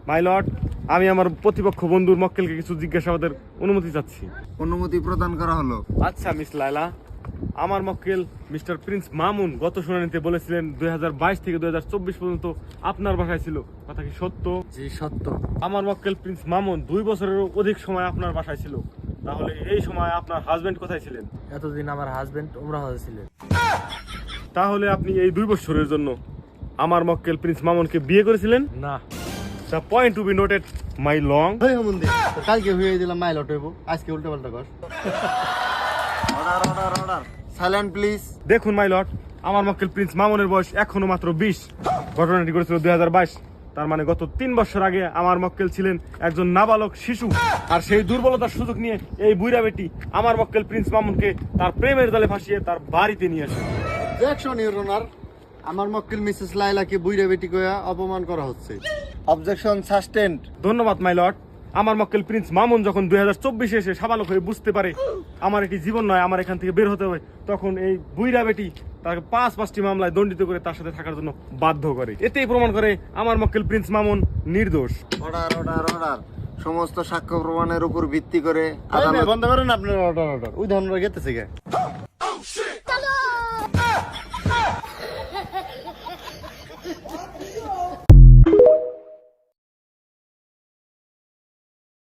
My lord, আমি আমার প্রতিপক্ষ বন্ধুর মক্কেলকে কিছু জিজ্ঞাসাবাদের অনুমতি চাচ্ছি। অনুমতি প্রদান করা হলো। আচ্ছা মিস লায়লা, আমার মক্কেল মিস্টার প্রিন্স মামুন গত শুনানিতে বলেছিলেন 2022 থেকে 2024 পর্যন্ত আপনার বাসায় ছিল, কথা কি সত্য? জি সত্য। আমার মক্কেল প্রিন্স মামুন 2 বছরেরও অধিক সময় আপনার বাসায় ছিল, তাহলে এই সময় আপনার হাজবেন্ড কোথায় ছিলেন? এতদিন আমার হাজবেন্ড উমরা হজে ছিলেন। তাহলে আপনি এই 2 বছরের জন্য আমার মক্কেল প্রিন্স মামুনকে বিয়ে করেছিলেন? না। The point to be noted my lord. কালকে হয়ে দিলাম মাইল অটোবো, আজকে উল্টো পাল্টা কর। Order order order, silent please. দেখুন মাই লর্ড, আমার মক্কেল প্রিন্স মামুনের বয়স এখনো মাত্র 20। ঘটনাটি ঘটেছিল 2022, তার মানে গত 3 বছর আগে আমার মক্কেল ছিলেন একজন নাবালক শিশু। আর সেই দুর্বলতার সুযোগ নিয়ে এই বুইরা বেটি আমার মক্কেল প্রিন্স মামুনকে তার প্রেমের জালে ফাঁসিয়ে তার বাড়িতে নিয়ে আসে। অবজেকশন ইউর অনার, আমার মক্কেল মিসেস লাইলাকে বুইরা বেটি কইয়া অপমান করা হচ্ছে। অবজেকশন সাসটেন্ড। ধন্যবাদ মাই লর্ড। আমার মক্কেল প্রিন্স মামুন যখন 2024 এসে সাবালক হয়ে বুঝতে পারে আমার এটি জীবন নয়, আমার এখান থেকে বের হতে হবে, তখন এই বুইরা বেটি তাকে 5টি মামলায় দণ্ডিত করে তার সাথে থাকার জন্য বাধ্য করে। এতেই প্রমাণ করে আমার মক্কেল প্রিন্স মামুন নির্দোষ। অর্ডার অর্ডার অর্ডার, সমস্ত সাক্ষ্য প্রমাণের উপর ভিত্তি করে আদালত বন্ধ করেন আপনার অর্ডার অর্ডার। ওই ধরনের গেতেছে কে?